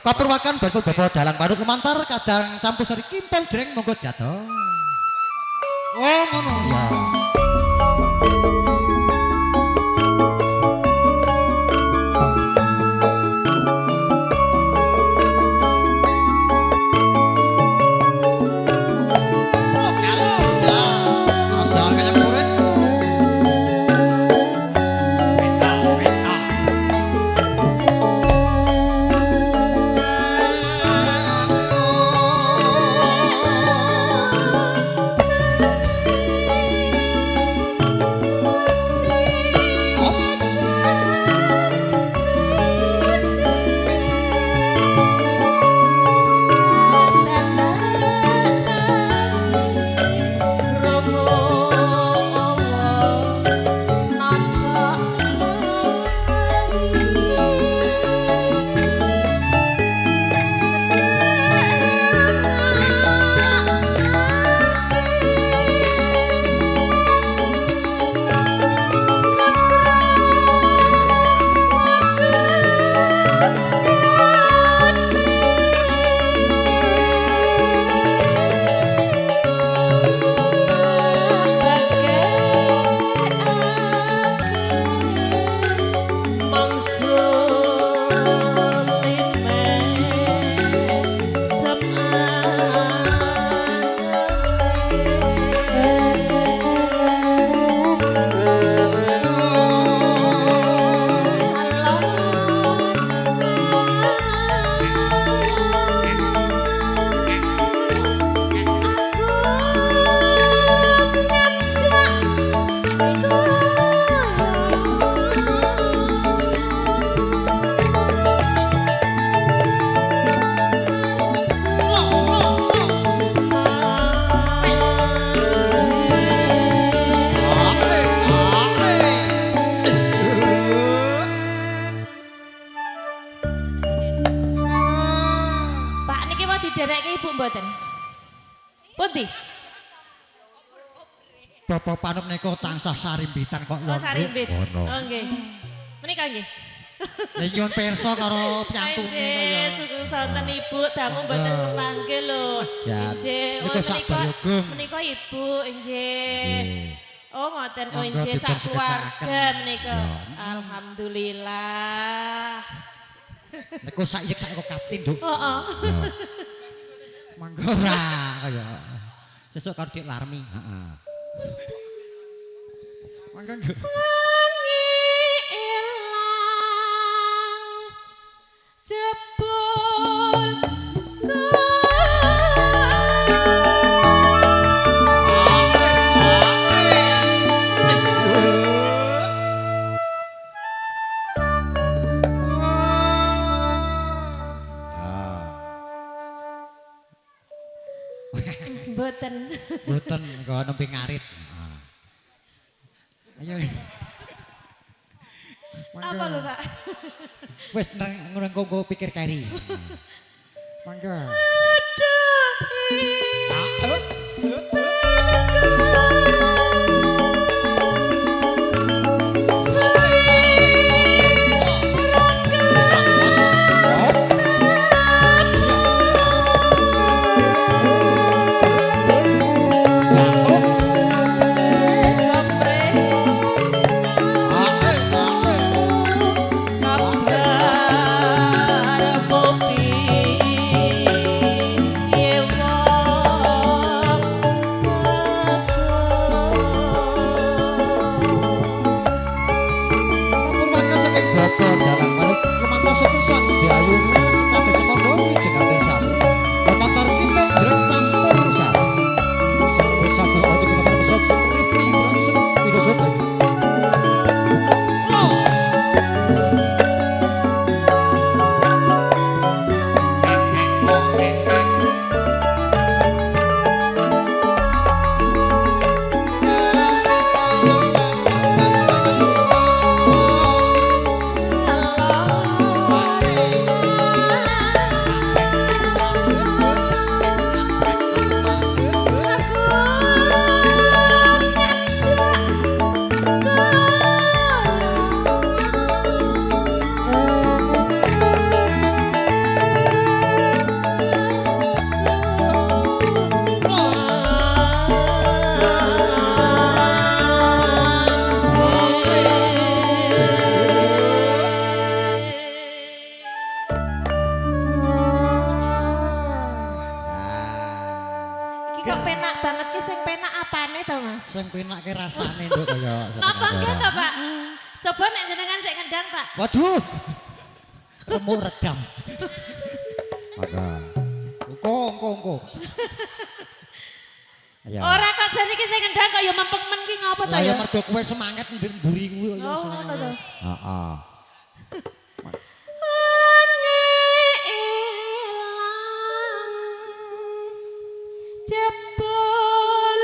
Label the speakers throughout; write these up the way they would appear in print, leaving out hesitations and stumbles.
Speaker 1: Kapurwakan bapak-bapak dalang manut lumantar kadang campur sari kimpel dreng monggo jatuh. Oh ngono ya. Bapak panup nika tansah sarimbitan kok
Speaker 2: Oh sarimbit.
Speaker 1: Ono.
Speaker 2: Oh nggih. Menika nggih.
Speaker 1: Lah nyuwun pirsa karo pyantune kaya.
Speaker 2: Sugeng sonten Ibu, damu mboten kepanggih lho. Nggih.
Speaker 1: Niku sak Bayogong.
Speaker 2: Menika Ibu nggih.
Speaker 1: Nggih.
Speaker 2: Oh ngoten oh
Speaker 1: Monggo
Speaker 2: nggih sak
Speaker 1: dipun
Speaker 2: keluarga
Speaker 1: sekecaken.
Speaker 2: menika.
Speaker 1: Ya.
Speaker 2: Alhamdulillah.
Speaker 1: Niku sak yek sak kapten, Nduk.
Speaker 2: Heeh.
Speaker 1: Mangga ora kaya. Sesuk karo Dik Larmi. Heeh. Mangga Nduk.
Speaker 2: Wangi ilang jebul Mboten.
Speaker 1: Mboten kok nembe ngarit. Ayo.
Speaker 2: Apa lho, Pak?
Speaker 1: Wis ngono engko pikir keri. Mangga.
Speaker 2: Kabar kopi enak banget ki sing penak apane to, Mas?
Speaker 1: Sing penake rasane nduk kaya
Speaker 2: Napa nggih to, Pak? Coba nek jenengan sik ngendang, Pak.
Speaker 1: Waduh. Remuk redam. Maka. Engko. Ya.
Speaker 2: Ora kok jane iki sing ngendang kok ya mempeng men ki ngopo to
Speaker 1: Lah ya
Speaker 2: ya?
Speaker 1: mergo kowe semangat mburi kuwi ya.
Speaker 2: Oh, ngono to.
Speaker 1: Heeh.
Speaker 2: Jebol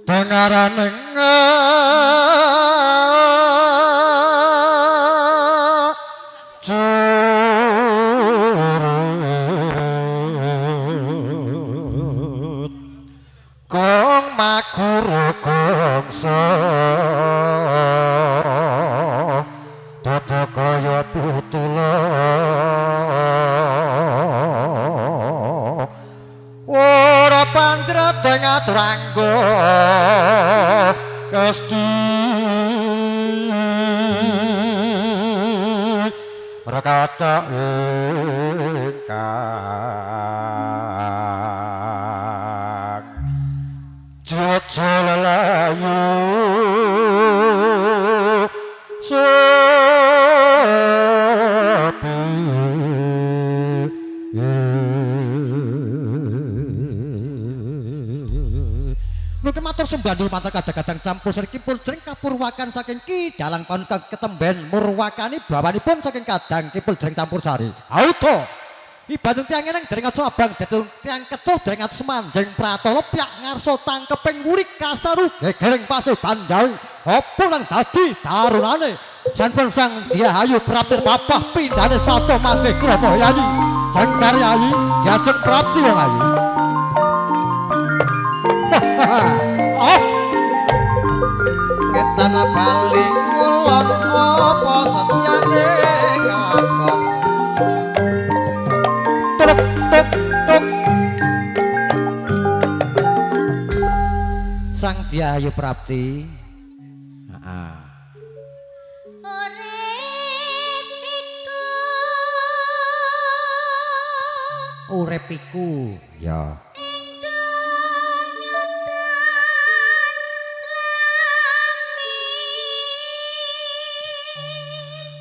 Speaker 1: Dengaraneng curut gong makuru gongso dada kaya putula ora panjrete ngatur anggo Gusti rekata ingkang jojol layu sepi Nuke matur sembandul matur kadang-kadang campur sari kimpul jering kapurwakan saking Ki Dalang Panuka ketemben murwakani bawanipun saking kadang kimpul jering campur sari. Auto. Ibadung tiang eneng dereng aja abang dadung tiang kecuh dereng aja semanjeng pratala piak ngarsa tangkeping wurik kasaru gegereng pasih banjau. Apa nang dadi tarunane sampun sang Diahayu praptir papah pindhane sata manggih krama yayi. Jengkar yayi diajeng prapti wong ayu. Oh ketan bali ngulon apa setyane kelakon tuk Sang Diahayu Prapti heeh urip iku ya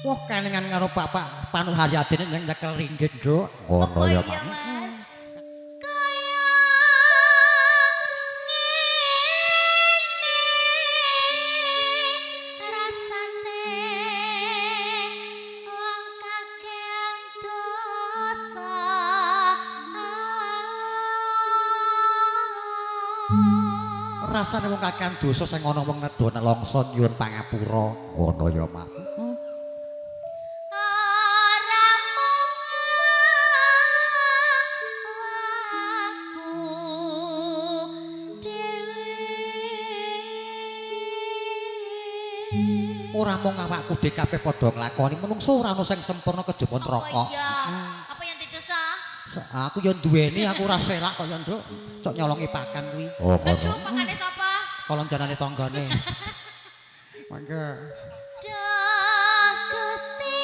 Speaker 1: wah kanengan karo Bapak Panuharyadin yang nyekel ringgit, Nduk. Ngono ya, Pak. Rasane wong kakehan dosa sing ana wong nedona longso nyuwun pangapura. Ngono ya, Pak. namung awakku dhewe kabeh padha nglakoni menungso ora ono sing sempurna kejaba neraka.
Speaker 3: Iya. Apa yang ditesah?
Speaker 1: Aku yo duweni aku ora selak kaya nduk. Cok nyolongi pakan kuwi. Oh,
Speaker 3: Aduh, pakane sapa?
Speaker 1: kolonjanane tanggane. Mangga.
Speaker 3: Dah Gusti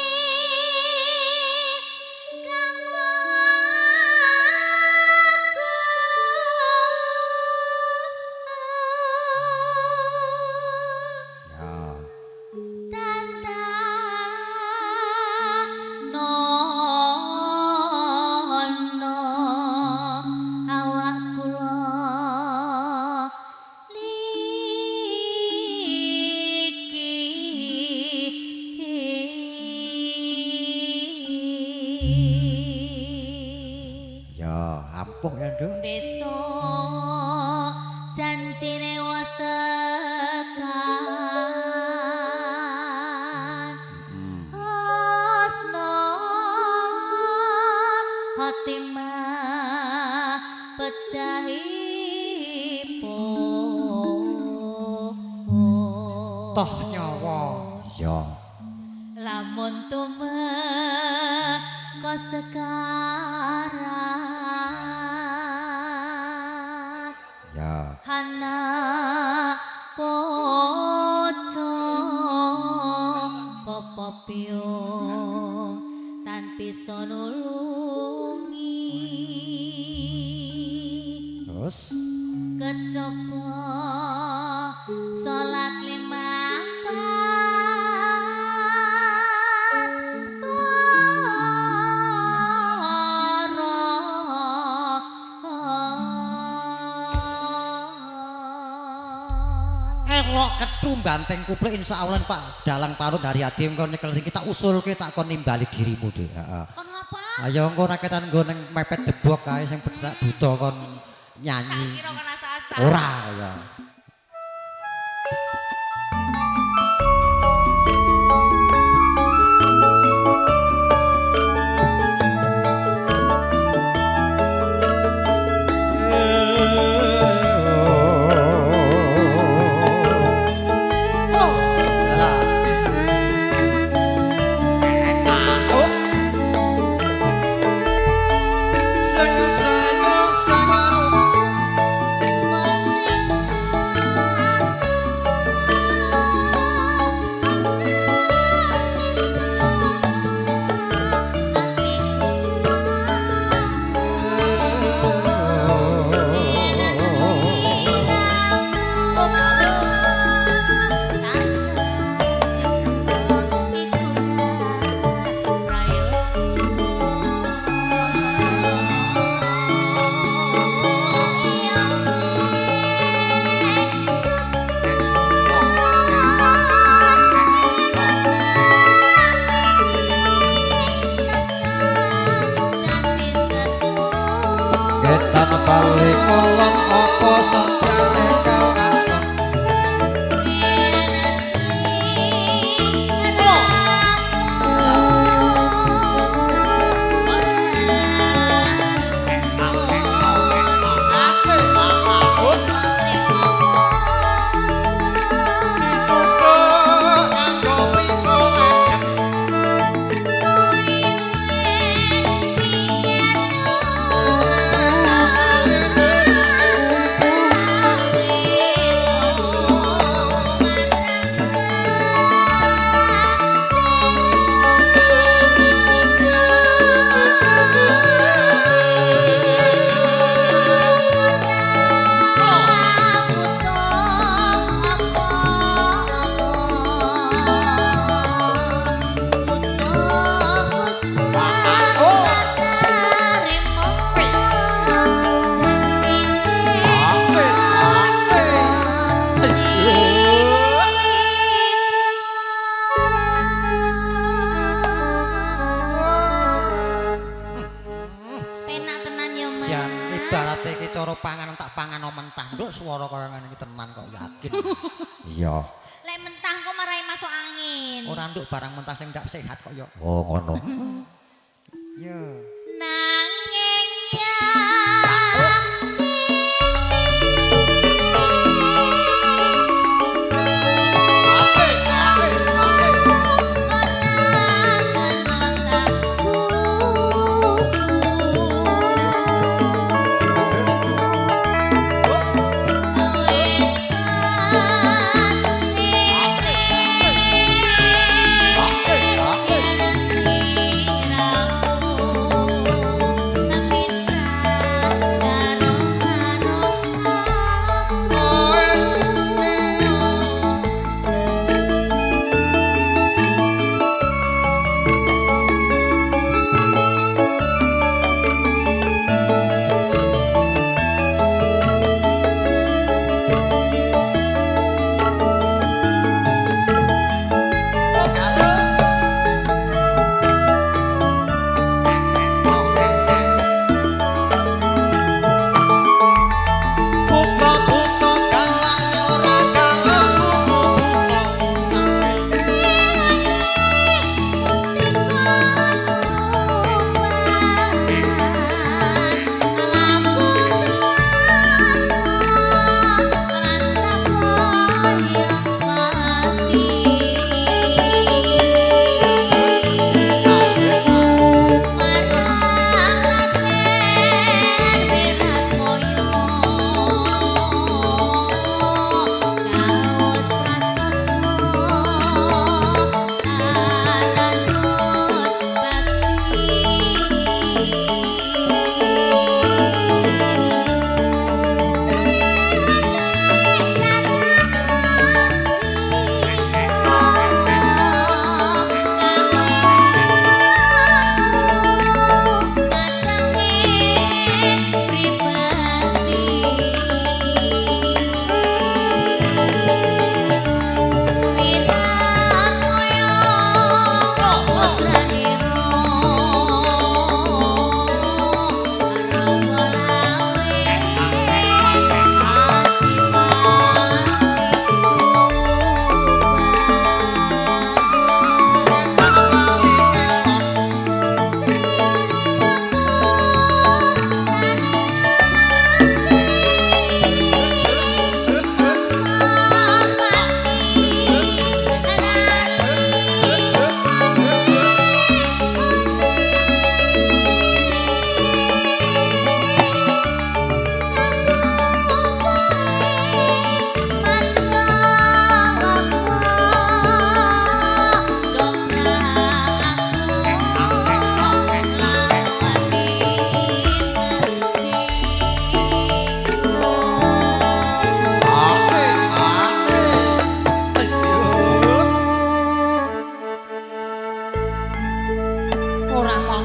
Speaker 3: kang
Speaker 1: Ya.
Speaker 3: tanda nono awak kula niki
Speaker 1: Ya, ampuh ya, Nduk.
Speaker 3: besok janjine wis tekan Husna Khotimah pecahipun
Speaker 1: Toh nyawa. Ya.
Speaker 3: lamun tumeka sekarat
Speaker 1: Ya.
Speaker 3: anak pocong popo piung tan bisa nulungi
Speaker 1: Terus
Speaker 3: kejaba salat lima
Speaker 1: elok kethu banteng kupluk insyaallah Pak dalang parut hari adi engko nyekel riki tak usulke tak kon nimbali dirimu Dik. Heeh.
Speaker 3: kon ngapa?
Speaker 1: Ayo engko ora ketan nggo ning mepet debok kae sing bedak buta kon
Speaker 3: Tak
Speaker 1: nyanyi.
Speaker 3: kira kon asa-asa.
Speaker 1: Ora ya. Ketan balik kolong apa satyane kau akon.
Speaker 3: Penak tenan ya, Mas.
Speaker 1: Jan ibarate iki cara panganan tak pangano mentah nduk swara kaya ngene iki tenan kok yakin. Iya.
Speaker 3: Lek mentah kok marai masuk angin.
Speaker 1: Ora nduk barang mentah sing ndak sehat kok ya. Oh ngono. Ya.
Speaker 3: Nanging ya
Speaker 1: Apik, apik, apik.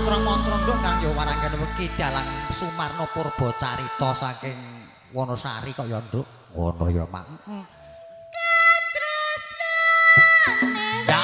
Speaker 1: mantra-mantra nduk kang ya warangan weki dalang Sumarna Purba carita saking Wonosari kok ya nduk. Ngono ya, Mak. Ya,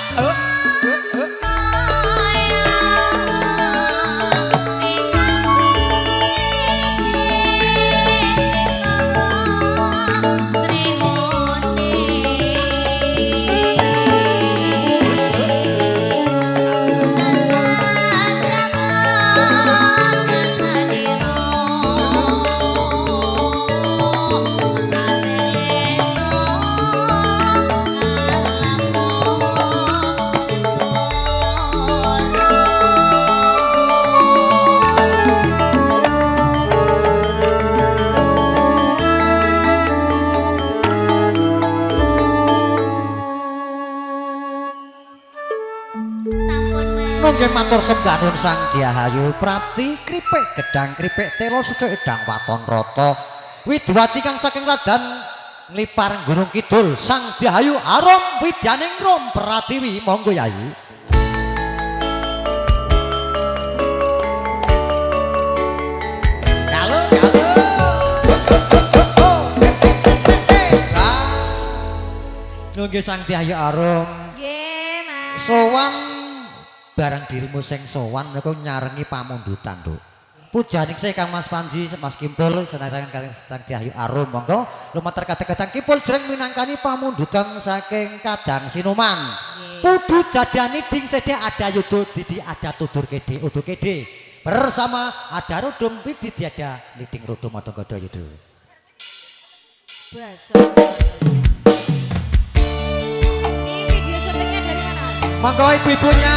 Speaker 1: nggih matur sembah nuwun Sang Diahayu Prapti kripik gedang kripik telo sucuk edang waton rata Widwati kang saking Radan nglipar Gunung Kidul Sang Diahayu Arum Widyaning Rum Pratiwi monggo Yayi. Halo nggih Sang Diahayu Arum
Speaker 3: Nggih, Mas.
Speaker 1: sowan barang dirimu sing sowan niku nyarengi pamundutan, Nduk. Pujaning saya Kang Mas Panji, Mas Kimpul senajan kalian Sang Diahayu Arum monggo lumatar kadang-kadang Kimpul jreng minangkani pamundutan saking Kadang Sinuman. Pudu jadani ding sede ada yudo didi ada tudur kede udu kede bersama ada rudum widit ada liding rudum atau godo yudo.
Speaker 3: Ini video syutingnya dari mana, Mas?
Speaker 1: Monggo ibu-ibunya.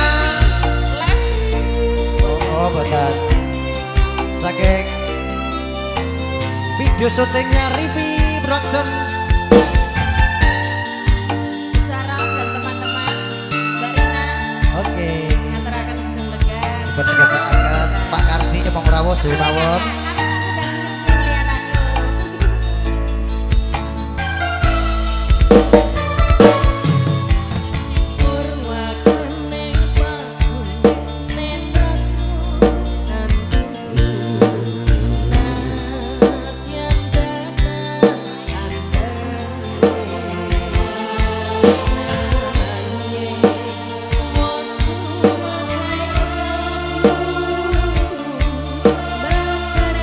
Speaker 3: Live.
Speaker 1: Oh, betul. Saking video syutingnya Rivi Production.
Speaker 3: Sarah dan teman-teman, Mbak Rina.
Speaker 1: Oke.
Speaker 3: Ngaturaken Sugeng Tegas.
Speaker 1: Berkesan Pak Kardi Nyemong Rawos Dewi Mawon.
Speaker 3: Kami sudah senang melihat aku.
Speaker 4: Bapak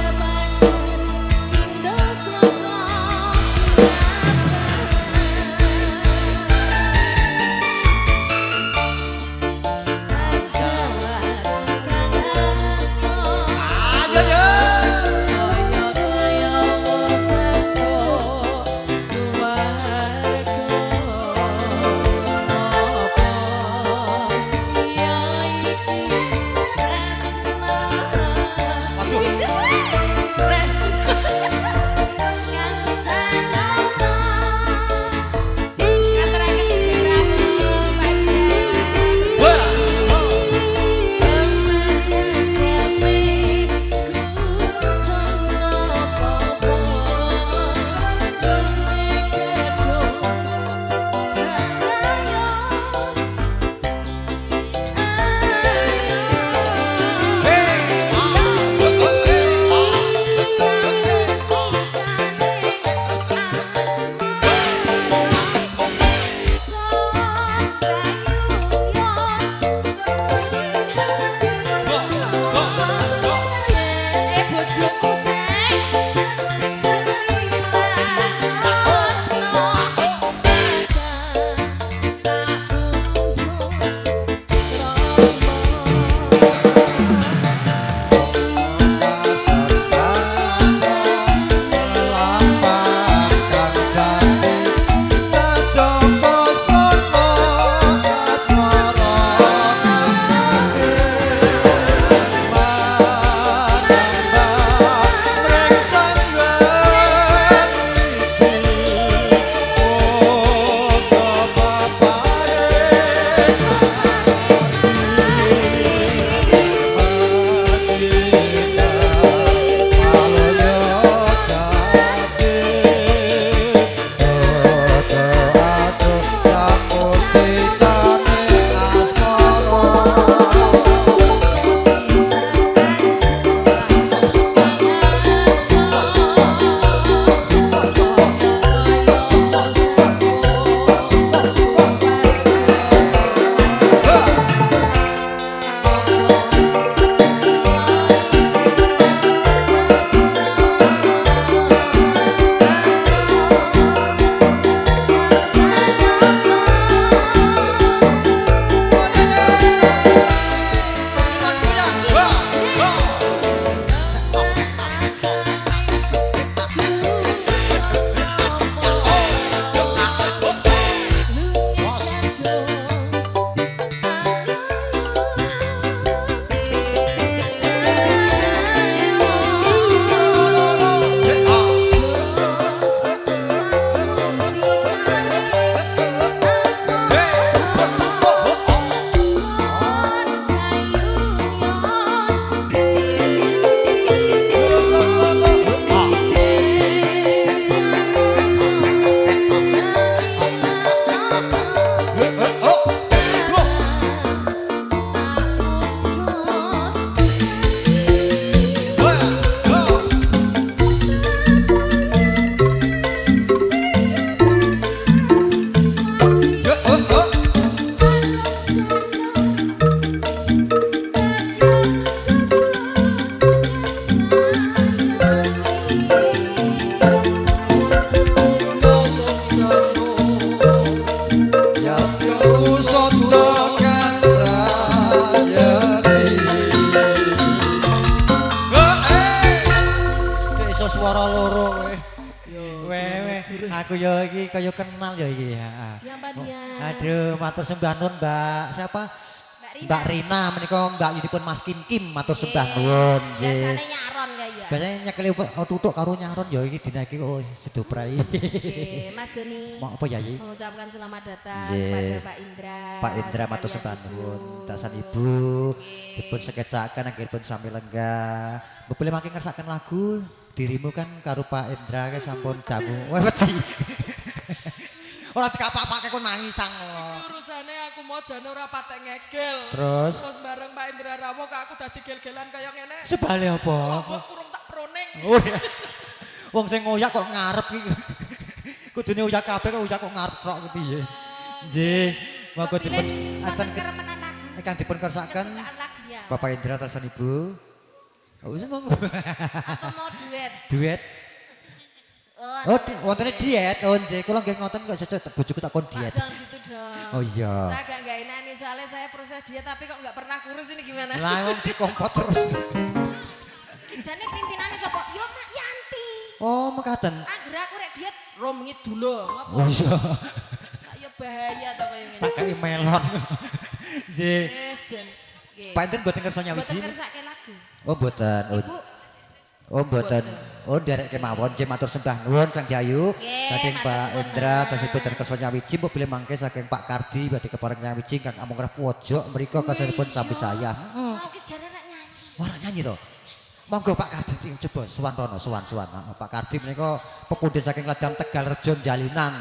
Speaker 1: suara loro kowe.
Speaker 3: Yo,
Speaker 1: Wewe, aku yo iki kaya kenal yo iki ya.
Speaker 3: siapa dia?
Speaker 1: Aduh, matur sembah nuwun Mbak. Siapa? Mbak Rina menika Mbak Yudipun Mas Kim Kim matur sembah nuwun.
Speaker 3: Biasanya nyaron ya ya.
Speaker 1: Biasanya nyekeli tutuk karo nyaron ya iki dina iki oh sedoprai.
Speaker 3: Oke, Mas Joni.
Speaker 1: Mau apa ya iki?
Speaker 3: Mengucapkan selamat datang
Speaker 1: Nggih.
Speaker 3: kepada Pak Indra.
Speaker 1: Pak Indra matur
Speaker 3: sekalian
Speaker 1: sembah
Speaker 3: Ibu.
Speaker 1: nuwun. Tasan Ibu dipun sekecaken anggenipun sami lenggah. Bepile mangke ngersakaken lagu dirimu kan karo Pak Indra ke sampun jamu. Wah wedi. Ora dikapak-pakke kon nangisang.
Speaker 4: Urusane aku mau jane ora patek ngegel.
Speaker 1: Terus
Speaker 4: Terus bareng Pak Indra Rawo kok aku dadi gel-gelan kaya ngene.
Speaker 1: sebale apa?
Speaker 4: Kok kurung tak proning.
Speaker 1: Oh iya. Wong sing ngoyak kok ngarep iki. Kudune uyak kabeh kok uyak kok ngarep tok piye. Nggih, monggo dipun
Speaker 3: Wonten keremenan lagu.
Speaker 1: ingkang dipun kersakaken
Speaker 3: Kesukaan lagunya.
Speaker 1: Bapak Indra tasan Ibu. Oh, wis monggo.
Speaker 3: Atau mau duet.
Speaker 1: Duet. Oh, wontene diet. Oh, nggih, kula nggih ngoten kok sesuk bojoku tak kon
Speaker 3: Pak,
Speaker 1: diet.
Speaker 3: jangan gitu dong.
Speaker 1: Oh iya.
Speaker 3: Saya agak nggak enak nih soalnya saya proses diet tapi kok nggak pernah kurus ini gimana?
Speaker 1: Lah wong dikompot terus.
Speaker 3: Jane pimpinannya sapa? Yo Mak Yanti.
Speaker 1: Oh, mekaten.
Speaker 3: Angger aku rek diet rom ngidul ngapa?
Speaker 1: Oh iya.
Speaker 3: Tak yo bahaya to koyo ngene.
Speaker 1: Tak kei melon. Nggih.
Speaker 3: Wes jen. Nggih.
Speaker 1: Pak Indra mboten kersa
Speaker 3: Mboten
Speaker 1: nyawiji.
Speaker 3: kersake lagu.
Speaker 1: Oh, mboten. Oh,
Speaker 3: Ibu.
Speaker 1: oh mboten. Oh, derek kemawon nggih matur sembah nuwun Sang Dayu.
Speaker 3: Nggih,
Speaker 1: Saking
Speaker 3: matur
Speaker 1: Pak
Speaker 3: nuwun,
Speaker 1: Indra
Speaker 3: Mas.
Speaker 1: tasipun kersa nyawiji mbok pilih mangke saking Pak Kardi badhe kepareng nyawiji kang amung reh pojok mriku kasanipun sami saya.
Speaker 3: Mau ki jare nek nyanyi.
Speaker 1: Wah, nyanyi to. Monggo Pak Kardi coba sowan rono, sowan. Pak Kardi menika pepundhen saking Ladang Tegal Rejo Jalinan.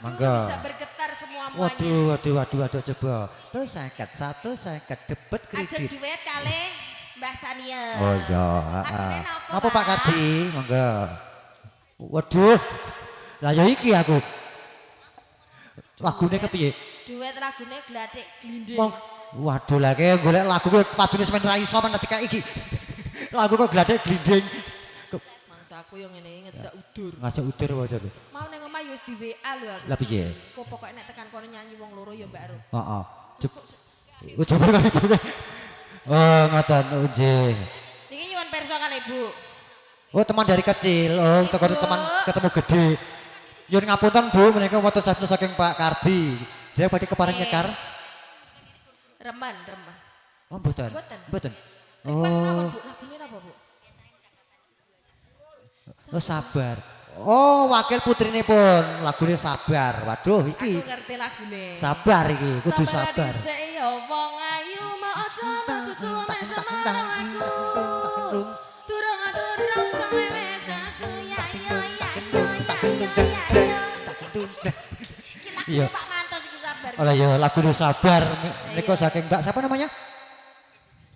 Speaker 1: Monggo.
Speaker 3: Bisa bergetar semuanya.
Speaker 1: Waduh, coba. Terus 150 debet
Speaker 3: Ajeng
Speaker 1: kredit.
Speaker 3: duet kali Mbah Sania.
Speaker 1: Oh iya,
Speaker 3: Lagune napa,
Speaker 1: Napa Pak
Speaker 3: Pak?
Speaker 1: Kardi? Monggo. Waduh. Lah ya iki aku. Lagune kepiye?
Speaker 3: Duet lagune Gladik Glinding.
Speaker 1: Mong waduh lah kayak golek lagu kowe padune semen ra iso men ketika iki. Lagu kok gladek glinding.
Speaker 3: Mangsa aku yang ngene ngejak udur.
Speaker 1: Ngajak udur wae to.
Speaker 3: Mau ning omah yo wis di WA lho aku.
Speaker 1: Lah piye?
Speaker 3: Kok pokoke nek tekan kono nyanyi wong loro ya Mbak Ro.
Speaker 1: Heeh. Oh, coba kali Bu. Oh, ngoten nggih.
Speaker 3: Niki nyuwun pirsa kali Ibu.
Speaker 1: Oh, teman dari kecil. Oh, tekan
Speaker 3: Ibu.
Speaker 1: teman ketemu gede. Yun ngapunten Bu, menika wonten saking Pak Kardi. Dia badhe kepareng nyekar.
Speaker 3: Reman.
Speaker 1: Oh, mboten.
Speaker 3: Mboten.
Speaker 1: Mboten.
Speaker 3: Request napa
Speaker 1: Oh,
Speaker 3: Bu? Lagune napa Bu?
Speaker 1: oh sabar. Oh, wakil putrine pun lagune sabar. Waduh, iki
Speaker 3: Aku ngerti lagune.
Speaker 1: sabar iki, kudu sabar.
Speaker 3: Dhisik ya wong ayu mau aja cucune sama aku. Durung kowe wis nasu ya ya ya.
Speaker 1: Iya.
Speaker 3: Pak Mantos iki sabar.
Speaker 1: Oh ya lagune sabar. Menika saking Mbak siapa namanya?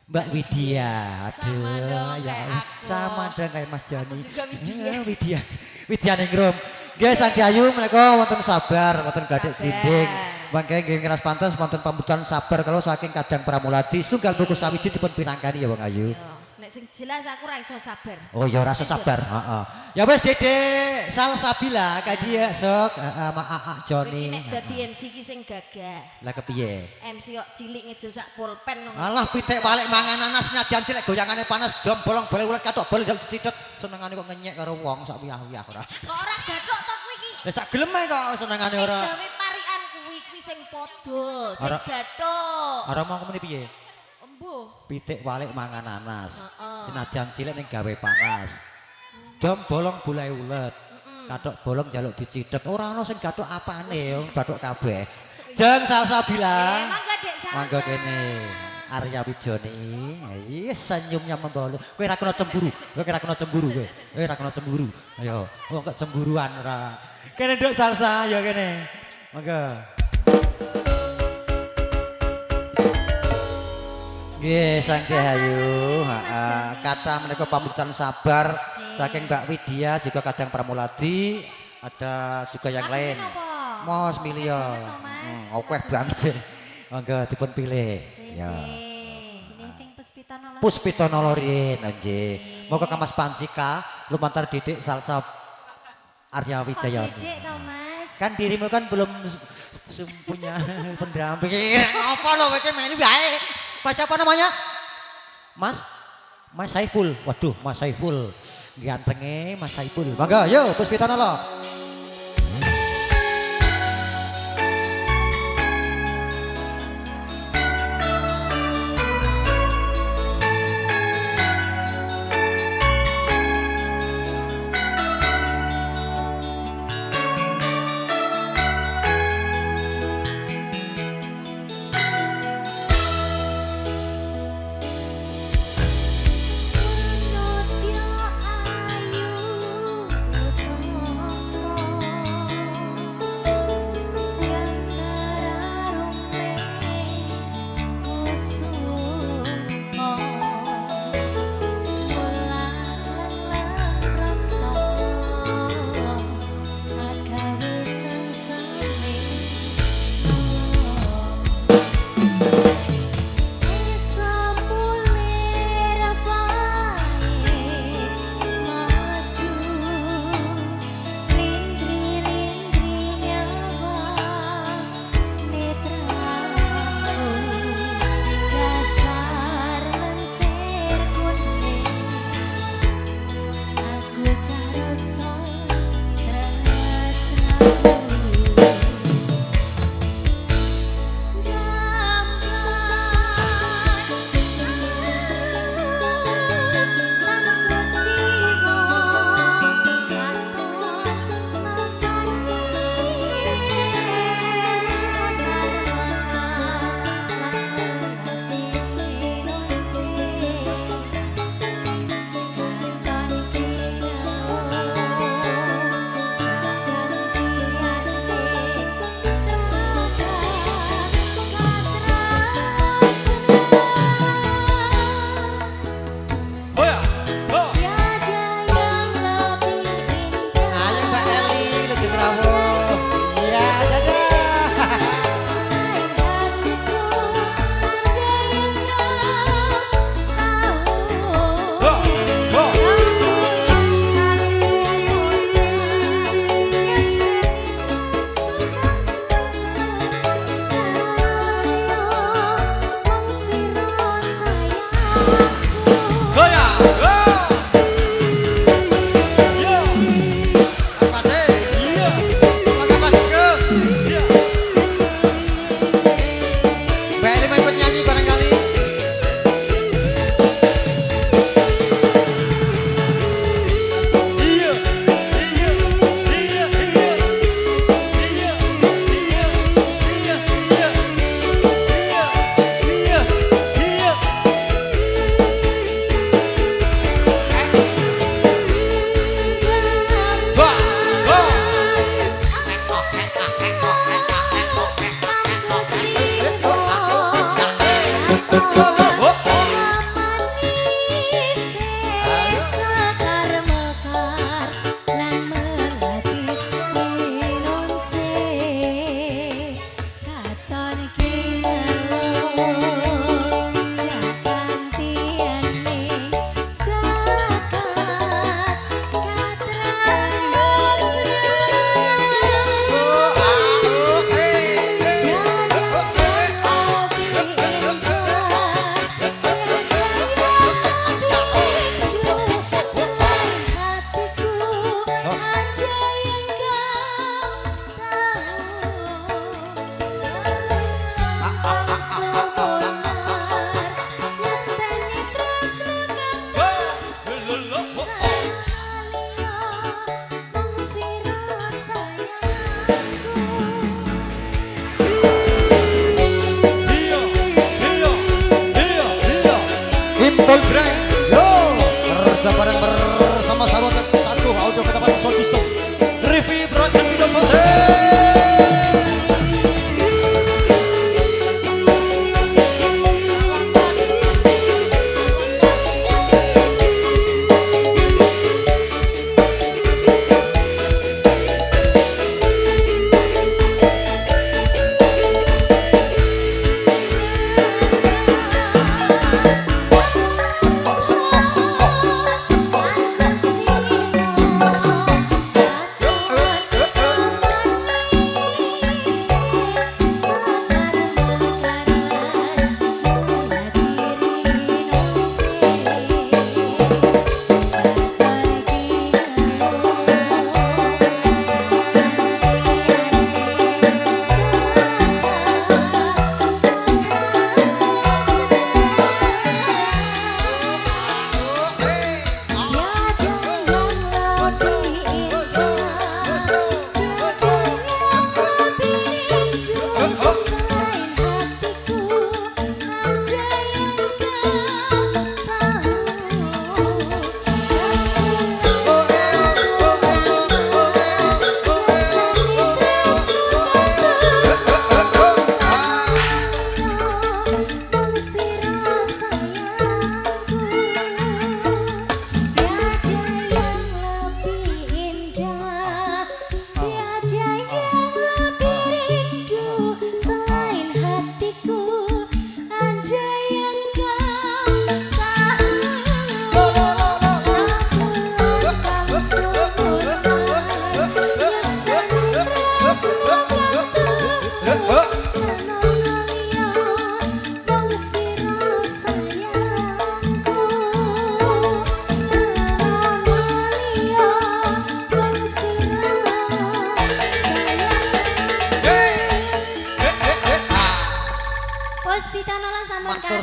Speaker 1: Mbak Widya. Aduh,
Speaker 3: Sama dong
Speaker 1: ya
Speaker 3: kayak aku.
Speaker 1: sama dong kayak Mas Joni.
Speaker 3: Aku juga Widya.
Speaker 1: Widya. Widya Ningrum. Nggih Sang Dayu menika wonten sabar, wonten gadek
Speaker 3: Sabar.
Speaker 1: glinding. Mangke nggih ngeras pantes wonten pambutan sabar kalau saking Kadang Pramuladi setunggal buku sawiji dipun pinangkani ya Wong Ayu.
Speaker 3: Yo, nek sing jelas aku ra iso sabar.
Speaker 1: Oh ya rasa sabar, heeh. Ya wis Dede Salsabila ka dia sok, heeh Ma Aa
Speaker 3: Iki
Speaker 1: Joni.
Speaker 3: nek dadi MC ki sing gagah.
Speaker 1: Lah kepiye?
Speaker 3: MC kok cilik ngejul sak pulpen ngono.
Speaker 1: Alah pitik balik mangan nanas nyajan cilik goyangane panas dom bolong boleh ulet katok bol dal cidek senengane kok ngenyek karo wong sak wiyah-wiyah ora.
Speaker 3: Kok ora gathok to kuwi iki?
Speaker 1: Lah sak gelem ae kok senengane ora.
Speaker 3: Gawe parikan kuwi sing padha, sing
Speaker 1: Ora-
Speaker 3: gathok.
Speaker 1: Ora mau kemene piye?
Speaker 3: Embuh.
Speaker 1: Pitik balik mangan nanas.
Speaker 3: Heeh.
Speaker 1: Senajan cilik ning gawe panas. Dom bolong boleh ulet. Katok bolong jaluk dicidek. Ora ana sing gathok apane wong gathok kabeh. Jeng Salsabila.
Speaker 3: Mangga Dek Salsa.
Speaker 1: Mangga kene. Arya Wijoni. Iya senyumnya membawa. Kowe ra kena cemburu. Kowe ra kena cemburu kowe. Kowe ra kena cemburu. Ayo, wong kok cemburuan ora. Kene nduk salsa ya kene. Mangga. Nggih, Sang Dayu, heeh. Kathah menika pambutan sabar saking Mbak Widya juga Kadang Pramuladi, ada juga yang lain. Mos Milio. Akeh banget. Monggo dipun pilih. Ya.
Speaker 3: Ini sing Puspita nolong.
Speaker 1: Puspita Nolorin nggih. Moga Kamas Pansika lumantar Didik Salsa Arya Wijayani.
Speaker 3: Cek to Mas.
Speaker 1: Kan dirimu kan belum punya pendamping. Apa lo kowe melu bae? Mas siapa namanya? Mas? Mas Saiful. Waduh, Mas Saiful. Gantenge Mas Saiful. Mangga, yo Puspitana lo.
Speaker 3: Menut yo ayu utama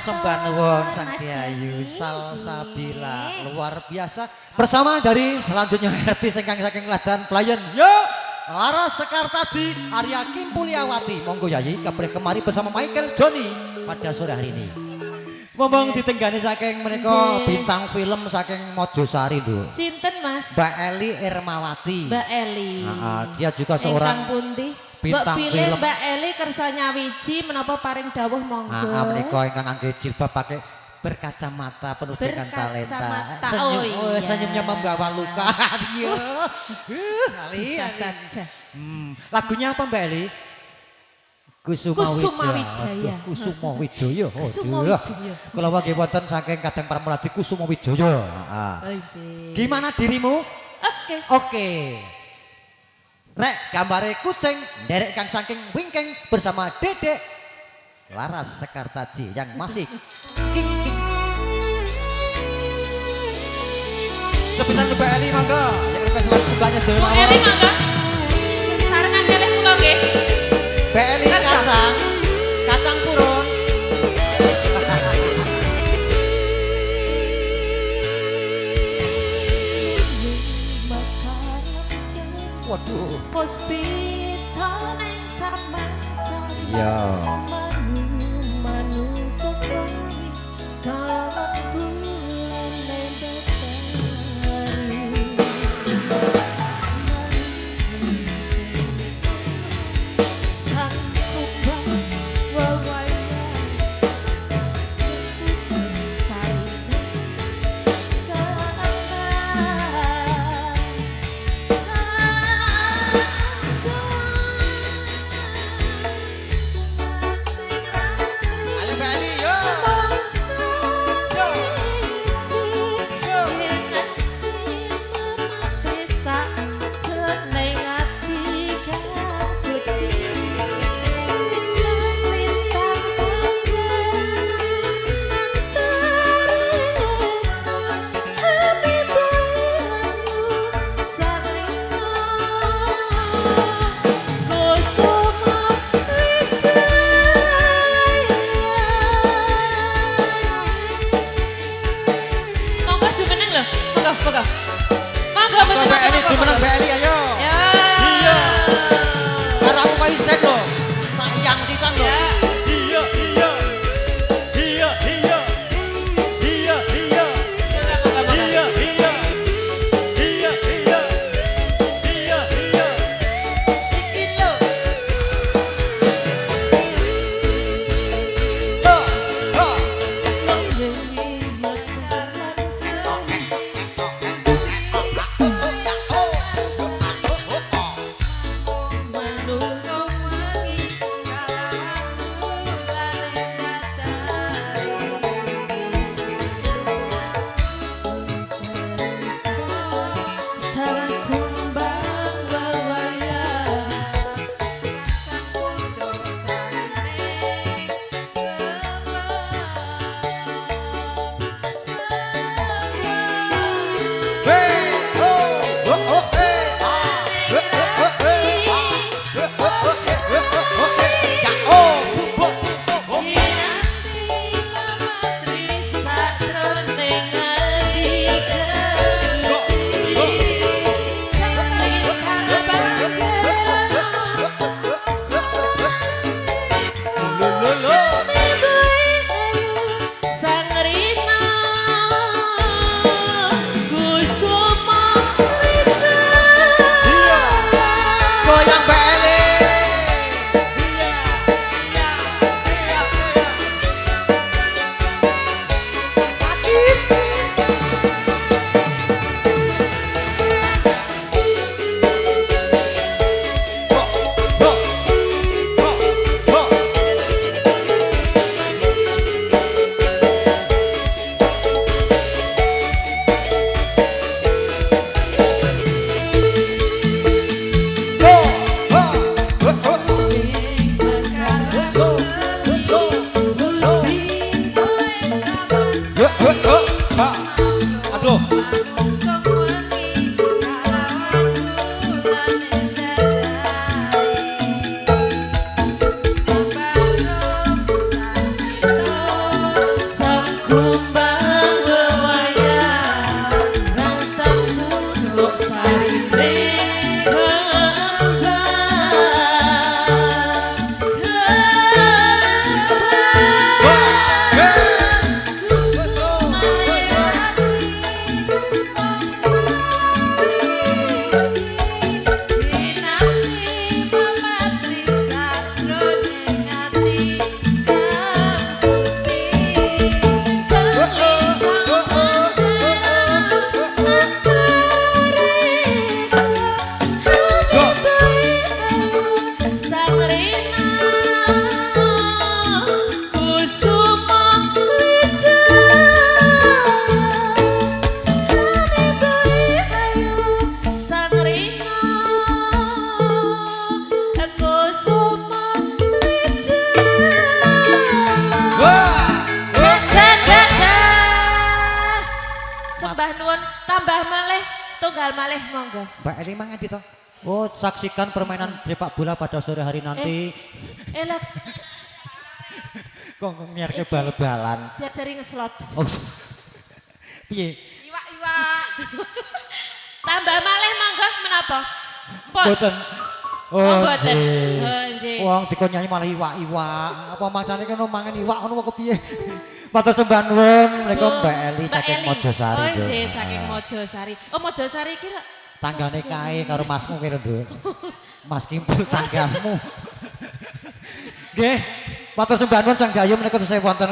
Speaker 1: sembah nuwun Sang Diayu Salsabila luar biasa. Bersama dari selanjutnya artis ingkang saking Kladan Playen. Yo Laras Sekartaji, Arya Kimpuliawati. Monggo Yayi kemari bersama Michael Johnny pada sore hari ini. Ngomong ditenggani saking menika bintang film saking Mojosari lho.
Speaker 2: Sinten Mas?
Speaker 1: Mbak Eli Ermawati.
Speaker 2: Mbak Eli.
Speaker 1: Dia juga seorang
Speaker 2: Ingkang pundi?
Speaker 1: bintang
Speaker 2: Mbak pilih
Speaker 1: film.
Speaker 2: Mbak Eli kersa nyawiji menapa paring dawuh monggo.
Speaker 1: Menika ingkang ngangge jilbab pakai berkacamata penuh dengan talenta.
Speaker 2: Berkacamata,
Speaker 1: Senyum,
Speaker 2: oh iya.
Speaker 1: senyumnya membawa luka. Iya.
Speaker 2: Bisa saja.
Speaker 1: Lagunya apa Mbak Eli? Kusuma
Speaker 2: Kusuma
Speaker 1: Wijaya.
Speaker 2: Wijaya.
Speaker 1: Kusuma Wijaya.
Speaker 2: Kusuma
Speaker 1: Aduh.
Speaker 2: Wijaya.
Speaker 1: Kalau bagi wonten saking Kadang Pramuladi Kusuma Wijaya. Gimana dirimu?
Speaker 2: Oke.
Speaker 1: Oke. Rek gambare kucing derek kang saking wingking bersama Dedek Laras Sekartaji yang masih king. Sepisan Mbak Eli mangga yang request lagu banyak
Speaker 2: Bu Eli mangga. Sarengan kelih kula nggih.
Speaker 1: Mbak Eli kacang purun. Waduh.
Speaker 2: Puspita ning taman sari.
Speaker 1: Iya.
Speaker 2: Manu sokoni kalawat bulan lembet sang kubang wawaya sari
Speaker 1: Ayo Mbak Eli yo. Mbak Eli jumeneng Mbak Eli ayo.
Speaker 2: Ya.
Speaker 1: Iya. Karo aku kok isen lho. Tak yang sisan lho. Iya. Iya. Iya. Iya. Iya. Iya. Iya. Iya. Iya. Iya. Iya. Iki lho.
Speaker 2: Sembah nuwun tambah malih setunggal malih monggo.
Speaker 1: Mbak Eli mangan itu. Oh, saksikan permainan sepak bola pada sore hari nanti.
Speaker 2: Elah,
Speaker 1: Kok ngerke bal-balan.
Speaker 2: biar cari ngeslot.
Speaker 1: Oh. Piye?
Speaker 4: Iwak-iwak.
Speaker 2: Tambah malih monggo menapa? Pun.
Speaker 1: Boten.
Speaker 2: Oh, mboten. Oh, nggih.
Speaker 1: Wong dikon nyanyi malah iwak-iwak. Apa maksane kene mangan iwak ngono kok piye? Matur sembah nuwun menika Mbak Eli saking Mojosari.
Speaker 2: Oh, nggih saking Mojosari. Oh, Mojosari iki lho.
Speaker 1: Tanggane kae karo masmu kira Nduk. Mas Kimpul tanggamu. Nggih, matur sembah nuwun Sang Gayu menika saya wonten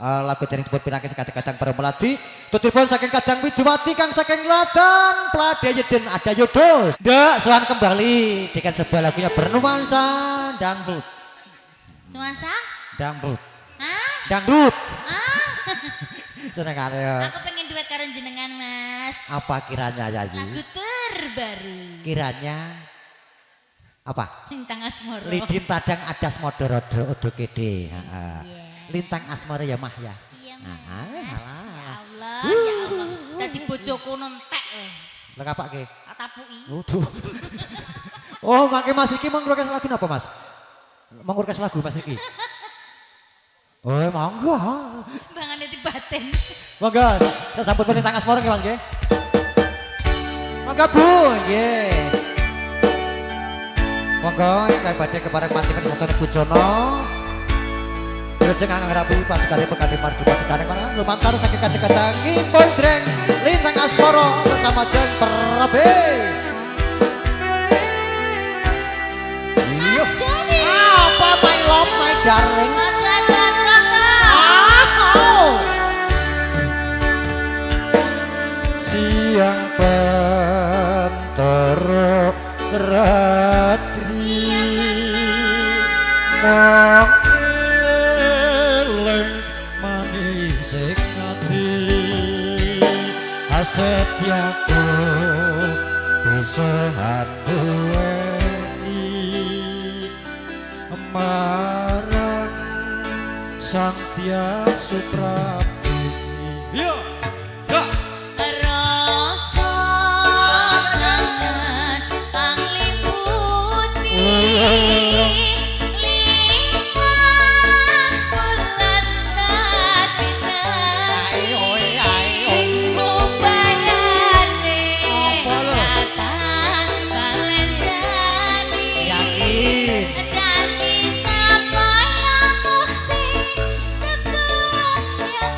Speaker 1: lagu dening dipun pinangke kadang-kadang para melati. Tutupun saking Kadang Widiwati kang saking ladang Pladayeden ada Yodos. Ndak sowan kembali dengan sebuah lagunya bernuansa dangdut.
Speaker 3: Nuansa?
Speaker 1: Dangdut.
Speaker 3: Hah?
Speaker 1: Dangdut.
Speaker 3: Hah?
Speaker 1: Senengane ya.
Speaker 3: Aku pengen duet karo jenengan, Mas.
Speaker 1: Apa kiranya Yayi?
Speaker 3: Lagu terbaru.
Speaker 1: Kiranya apa?
Speaker 3: Lintang Asmoro.
Speaker 1: Lidin Tadang Adas Modorodo Odo Kede. Heeh. Lintang Asmara ya Mah ya.
Speaker 3: Iya,
Speaker 1: Nah,
Speaker 3: Mas.
Speaker 1: alah.
Speaker 3: Ya Allah, ya Allah. Dadi bojoku nontek weh.
Speaker 1: Lah kapake?
Speaker 3: Tak tapuki.
Speaker 1: Waduh. Oh, make Mas iki mengurus lagu napa, Mas? Mengurus lagu Mas iki. Oh, monggo.
Speaker 3: Bangane di batin.
Speaker 1: Monggo. Saya sambut Lintang Asmara nggih, Mas nggih. Monggo, Bu. Nggih. Monggo kae badhe kepareng panjenengan sasana Bujono. Lajeng ngarapi pasukane pegati marju pasukane mana lumantar saking kadang-kadang Impun Jreng Lintang Asmara bersama Jan Terabe. Iya. Apa my love my darling? Siang pentero ratri eleng manis hati setiaku bisa duweni marang Sang Hyang Suprapti. Yo, yo.
Speaker 3: Rasa kangen kang liputi liwat bulan dadi seni mbayane katan kalenjani
Speaker 1: Yakin.
Speaker 3: janji sapa yang bukti sebuah yang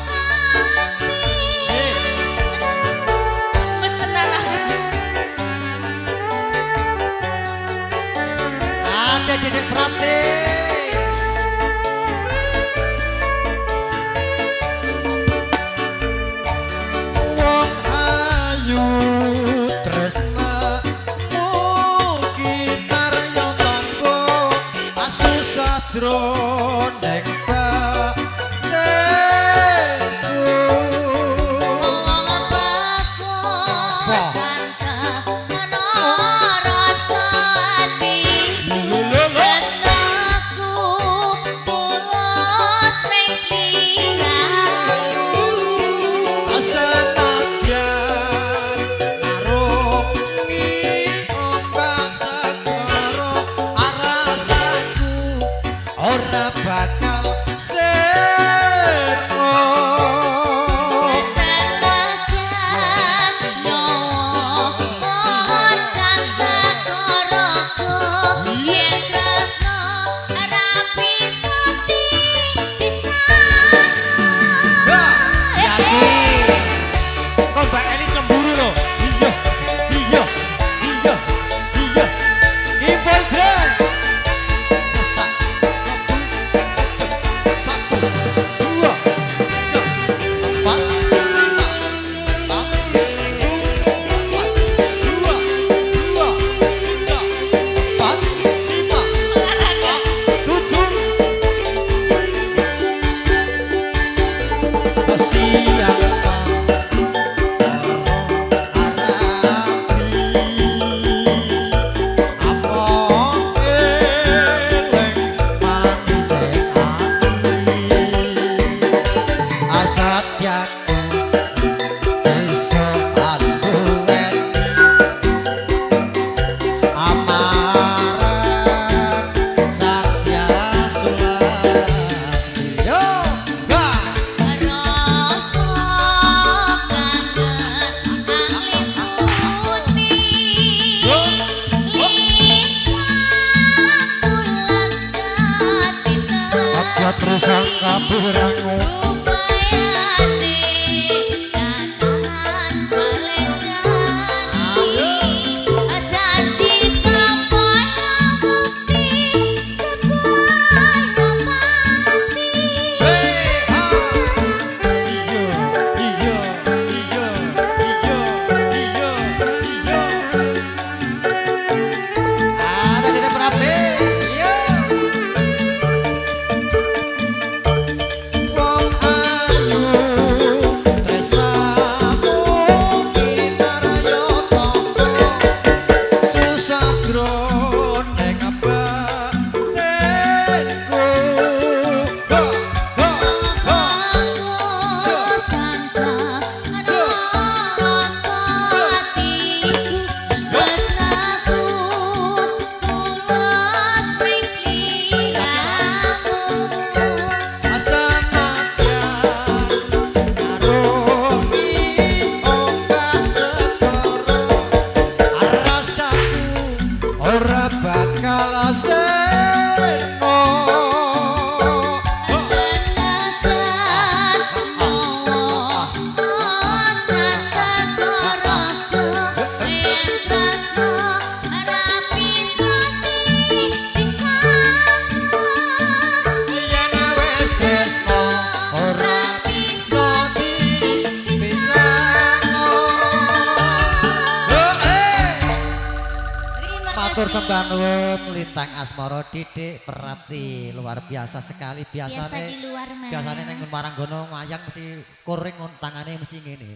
Speaker 1: Matur sembah nuwun Lintang Asmara Didik Prapti luar biasa sekali
Speaker 3: Biasa di luar, Mas.
Speaker 1: biasane ning Maranggono wayang mesti kuring tangane mesti ngene.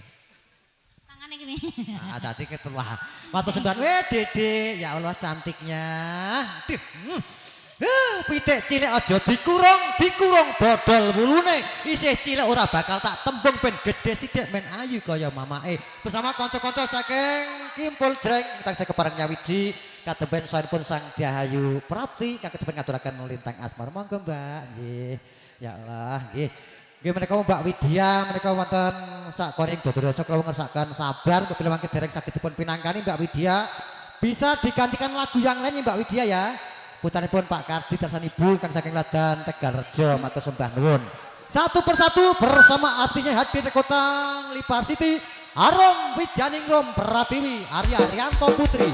Speaker 3: Tangannya gini.
Speaker 1: Nah, tadi ketua. Matur sembah Didik, ya Allah cantiknya. Duh. Pitik cilik aja dikurung bodol wulune. Isih cilik ora bakal tak tembung ben gedhe sithik men ayu kaya mamake. Bersama kanca-kanca saking Kimpul Jreng ingkang saged kepareng nyawiji katemben sampun Sang Dahayu Prapti kang ketemben ngaturaken Lintang Asmara. Monggo Mbak, nggih. Ya Allah, nggih. Nggih menika Mbak Widya menika wonten sak koring Dodoroso kula ngersakaken sabar kepiye mangke dereng saged dipun pinangkani Mbak Widya. Bisa digantikan lagu yang lain ya Mbak Widya ya. Putanipun Pak Kardi Darsan Ibu kang saking Ladan Tegalrejo matur sembah nuwun. Satu persatu bersama artinya hadir di kota Lipar City Arom Widyaningrum Pratiwi Arya Rianto Putri.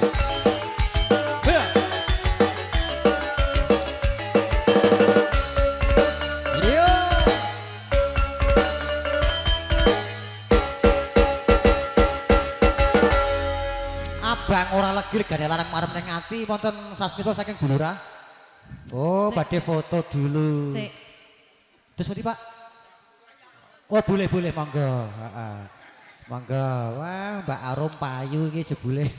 Speaker 1: Abang ora legi regane larang marep ning ati wonten sasmita saking Bulura. Oh, badhe foto dulu.
Speaker 2: Sik.
Speaker 1: Terus pundi, Pak? Oh, boleh monggo, heeh. Monggo. Wah, Mbak Arum payu iki jebule.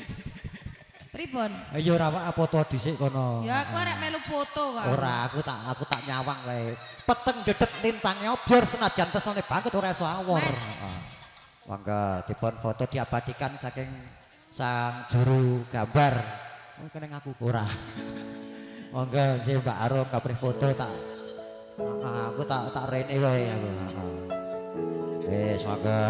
Speaker 2: Pripun?
Speaker 1: Ya ora Pak, foto dhisik kono.
Speaker 2: Ya aku arek melu foto wae.
Speaker 1: Ora, aku tak nyawang wae. Peteng dedet lintangnya obyur senajan tesone banget ora iso awor. Heeh. Monggo dipun foto diabadikan saking sang juru gambar. Oh, kene ngaku ora. Monggo nggih Mbak Arum kapri foto tak aku tak rene wae aku. Wis monggo.